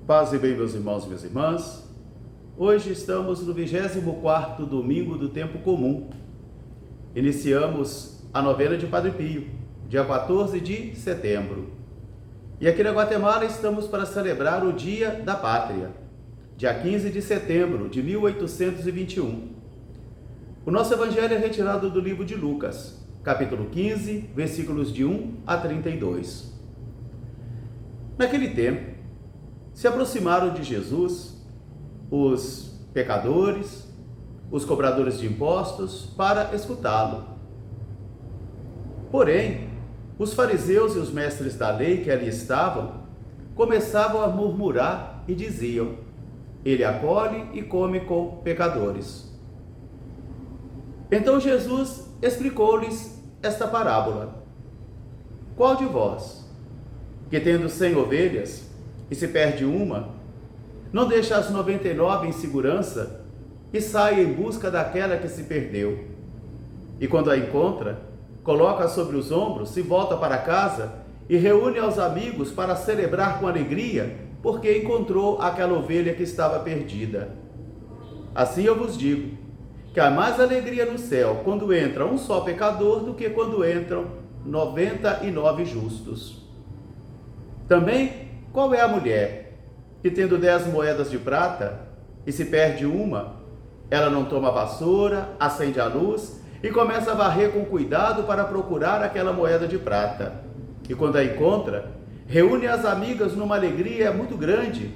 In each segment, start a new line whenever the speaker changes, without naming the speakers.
Paz e bem, meus irmãos e minhas irmãs. Hoje estamos no 24º domingo do tempo comum. Iniciamos a novena de Padre Pio, dia 14 de setembro. E aqui na Guatemala estamos para celebrar o Dia da Pátria, dia 15 de setembro de 1821. O nosso evangelho é retirado do livro de Lucas, capítulo 15, versículos de 1 a 32. Naquele tempo, se aproximaram de Jesus os pecadores, os cobradores de impostos, para escutá-lo. Porém, os fariseus e os mestres da lei que ali estavam começavam a murmurar e diziam: ele acolhe e come com pecadores. Então Jesus explicou-lhes esta parábola: qual de vós, que tendo 100 ovelhas, e se perde uma, não deixa as 99 em segurança e sai em busca daquela que se perdeu? E quando a encontra, coloca sobre os ombros, se volta para casa e reúne aos amigos para celebrar com alegria, porque encontrou aquela ovelha que estava perdida. Assim eu vos digo, que há mais alegria no céu quando entra um só pecador do que quando entram 99 justos. Também, qual é a mulher que, tendo 10 moedas de prata e se perde uma, ela não toma a vassoura, acende a luz e começa a varrer com cuidado para procurar aquela moeda de prata? E quando a encontra, reúne as amigas numa alegria muito grande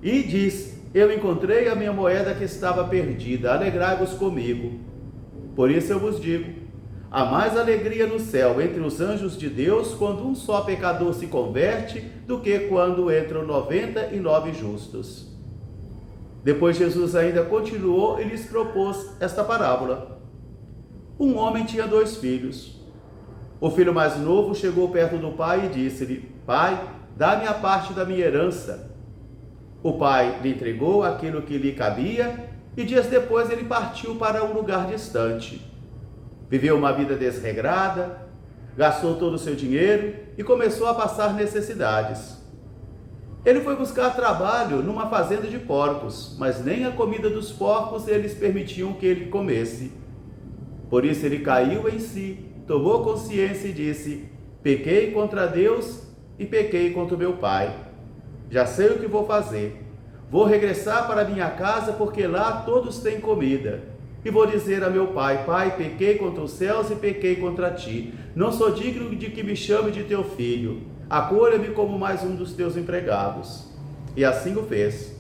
e diz: eu encontrei a minha moeda que estava perdida, alegrai-vos comigo. Por isso eu vos digo, há mais alegria no céu entre os anjos de Deus quando um só pecador se converte do que quando entram 99 justos. Depois Jesus ainda continuou e lhes propôs esta parábola. Um homem tinha 2 filhos. O filho mais novo chegou perto do pai e disse-lhe: pai, dá-me a parte da minha herança. O pai lhe entregou aquilo que lhe cabia e dias depois ele partiu para um lugar distante. Viveu uma vida desregrada, gastou todo o seu dinheiro e começou a passar necessidades. Ele foi buscar trabalho numa fazenda de porcos, mas nem a comida dos porcos eles permitiam que ele comesse. Por isso ele caiu em si, tomou consciência e disse: pequei contra Deus e pequei contra o meu pai. Já sei o que vou fazer. Vou regressar para minha casa, porque lá todos têm comida. E vou dizer a meu pai: pai, pequei contra os céus e pequei contra ti. Não sou digno de que me chame de teu filho. Acolha-me como mais um dos teus empregados. E assim o fez.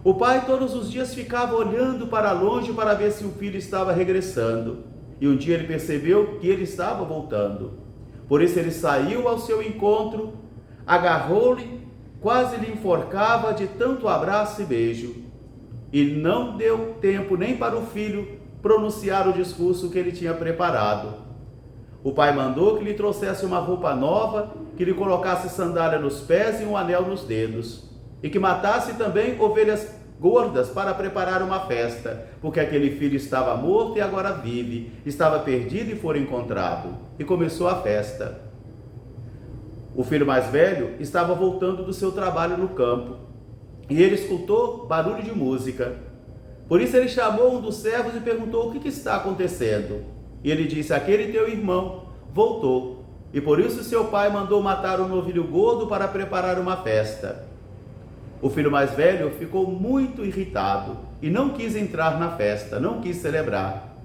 O pai todos os dias ficava olhando para longe para ver se o filho estava regressando. E um dia ele percebeu que ele estava voltando. Por isso ele saiu ao seu encontro, agarrou-lhe, quase lhe enforcava de tanto abraço e beijo. E não deu tempo nem para o filho pronunciar o discurso que ele tinha preparado. O pai mandou que lhe trouxesse uma roupa nova, que lhe colocasse sandália nos pés e um anel nos dedos, e que matasse também ovelhas gordas para preparar uma festa, porque aquele filho estava morto e agora vive, estava perdido e fora encontrado. E começou a festa. O filho mais velho estava voltando do seu trabalho no campo, e ele escutou barulho de música. Por isso ele chamou um dos servos e perguntou: o que está acontecendo? E ele disse: aquele teu irmão voltou, e por isso seu pai mandou matar um novilho gordo para preparar uma festa. O filho mais velho ficou muito irritado e não quis entrar na festa, não quis celebrar.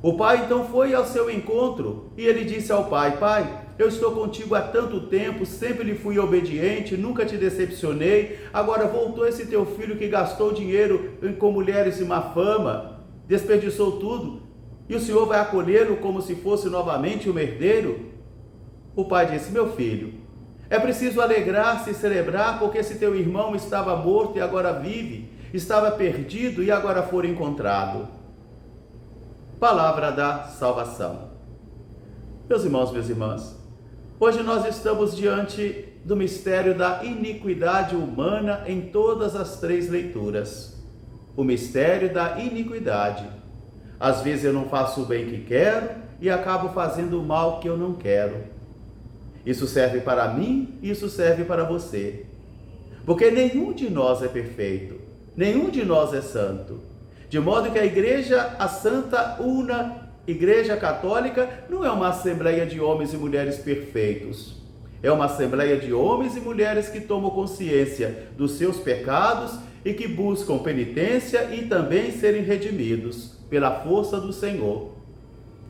O pai então foi ao seu encontro e ele disse ao pai: pai, eu estou contigo há tanto tempo, sempre lhe fui obediente, nunca te decepcionei. Agora voltou esse teu filho que gastou dinheiro com mulheres de má fama, desperdiçou tudo, e o senhor vai acolhê-lo como se fosse novamente um herdeiro? O pai disse: meu filho, é preciso alegrar-se e celebrar, porque esse teu irmão estava morto e agora vive, estava perdido e agora foi encontrado. Palavra da salvação. Meus irmãos, minhas irmãs, hoje nós estamos diante do mistério da iniquidade humana em todas as 3 leituras. O mistério da iniquidade. Às vezes eu não faço o bem que quero e acabo fazendo o mal que eu não quero. Isso serve para mim, isso serve para você. Porque nenhum de nós é perfeito, nenhum de nós é santo. De modo que a Igreja, a Santa Una Igreja Católica, não é uma assembleia de homens e mulheres perfeitos. É uma assembleia de homens e mulheres que tomam consciência dos seus pecados e que buscam penitência e também serem redimidos pela força do Senhor.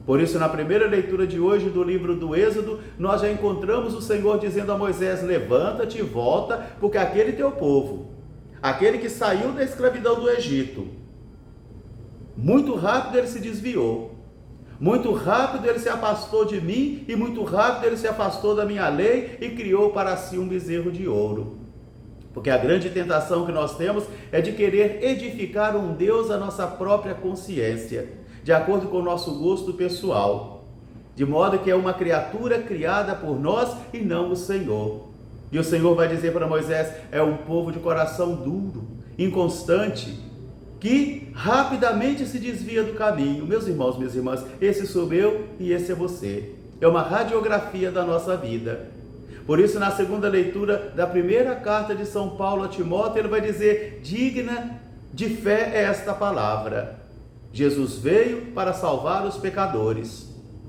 Por isso, na primeira leitura de hoje do livro do Êxodo, nós já encontramos o Senhor dizendo a Moisés: levanta-te e volta, porque aquele teu povo, aquele que saiu da escravidão do Egito, muito rápido ele se desviou, muito rápido ele se afastou de mim e muito rápido ele se afastou da minha lei e criou para si um bezerro de ouro. Porque a grande tentação que nós temos é de querer edificar um Deus à nossa própria consciência, de acordo com o nosso gosto pessoal, de modo que é uma criatura criada por nós e não o Senhor. E o Senhor vai dizer para Moisés: é um povo de coração duro, inconstante, que rapidamente se desvia do caminho. Meus irmãos, minhas irmãs, esse sou eu e esse é você. É uma radiografia da nossa vida. Por isso, na segunda leitura da primeira carta de São Paulo a Timóteo, ele vai dizer: digna de fé é esta palavra. Jesus veio para salvar os pecadores.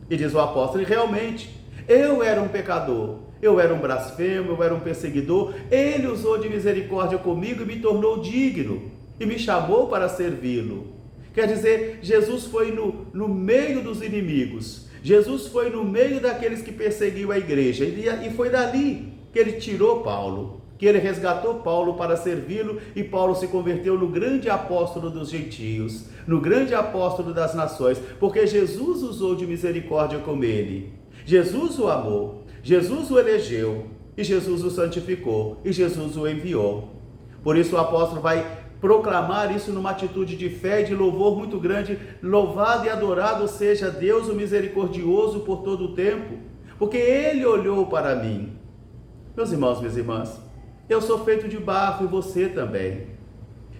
E diz o apóstolo: e realmente, eu era um pecador, eu era um blasfemo, eu era um perseguidor. Ele usou de misericórdia comigo e me tornou digno, e me chamou para servi-lo. Quer dizer, Jesus foi no meio dos inimigos, Jesus foi no meio daqueles que perseguiam a igreja, e foi dali que ele tirou Paulo, que ele resgatou Paulo para servi-lo, e Paulo se converteu no grande apóstolo dos gentios, no grande apóstolo das nações, porque Jesus usou de misericórdia com ele, Jesus o amou, Jesus o elegeu, e Jesus o santificou, e Jesus o enviou. Por isso o apóstolo vai proclamar isso numa atitude de fé e de louvor muito grande: louvado e adorado seja Deus o misericordioso por todo o tempo, porque Ele olhou para mim. Meus irmãos, minhas irmãs, eu sou feito de barro e você também.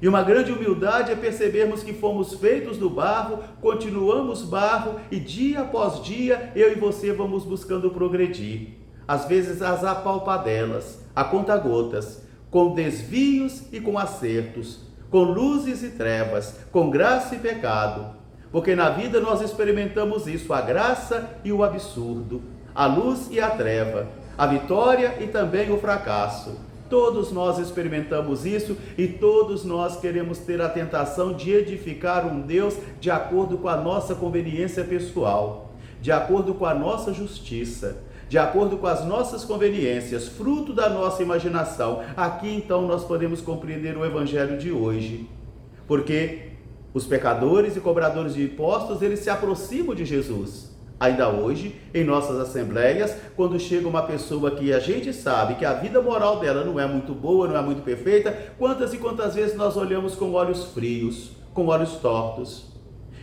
E uma grande humildade é percebermos que fomos feitos do barro, continuamos barro e dia após dia eu e você vamos buscando progredir. Às vezes às apalpadelas, a conta-gotas, com desvios e com acertos, com luzes e trevas, com graça e pecado. Porque na vida nós experimentamos isso, a graça e o absurdo, a luz e a treva, a vitória e também o fracasso. Todos nós experimentamos isso e todos nós queremos ter a tentação de edificar um Deus de acordo com a nossa conveniência pessoal, de acordo com a nossa justiça, de acordo com as nossas conveniências, fruto da nossa imaginação. Aqui então nós podemos compreender o evangelho de hoje, porque os pecadores e cobradores de impostos, eles se aproximam de Jesus. Ainda hoje, em nossas assembleias, quando chega uma pessoa que a gente sabe que a vida moral dela não é muito boa, não é muito perfeita, quantas e quantas vezes nós olhamos com olhos frios, com olhos tortos.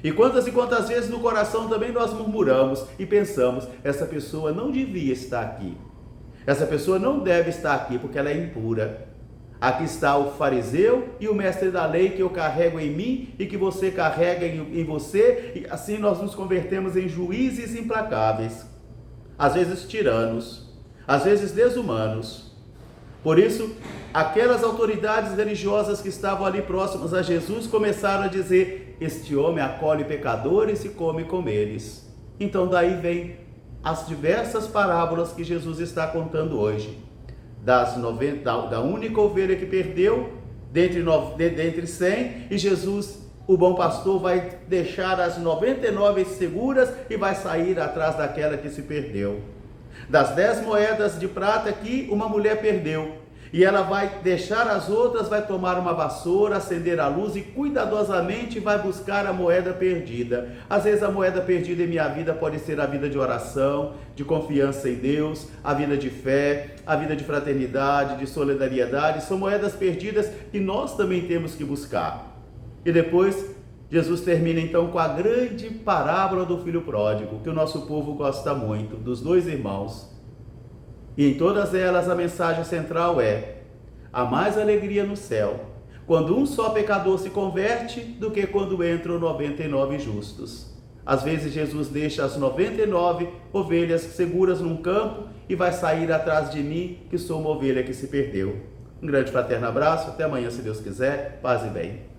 E quantas vezes no coração também nós murmuramos e pensamos: essa pessoa não devia estar aqui. Essa pessoa não deve estar aqui porque ela é impura. Aqui está o fariseu e o mestre da lei que eu carrego em mim e que você carrega em você, e assim nós nos convertemos em juízes implacáveis, às vezes tiranos, às vezes desumanos. Por isso, aquelas autoridades religiosas que estavam ali próximas a Jesus começaram a dizer: este homem acolhe pecadores e come com eles. Então daí vem as diversas parábolas que Jesus está contando hoje. Da única ovelha que perdeu, dentre 100, e Jesus, o bom pastor, vai deixar as 99 seguras e vai sair atrás daquela que se perdeu. Das 10 moedas de prata que uma mulher perdeu, e ela vai deixar as outras, vai tomar uma vassoura, acender a luz e cuidadosamente vai buscar a moeda perdida. Às vezes a moeda perdida em minha vida pode ser a vida de oração, de confiança em Deus, a vida de fé, a vida de fraternidade, de solidariedade. São moedas perdidas que nós também temos que buscar. E depois Jesus termina então com a grande parábola do filho pródigo, que o nosso povo gosta muito, dos dois irmãos. E em todas elas a mensagem central é: há mais alegria no céu quando um só pecador se converte do que quando entram 99 justos. Às vezes Jesus deixa as 99 ovelhas seguras num campo e vai sair atrás de mim, que sou uma ovelha que se perdeu. Um grande fraterno abraço, até amanhã, se Deus quiser. Paz e bem.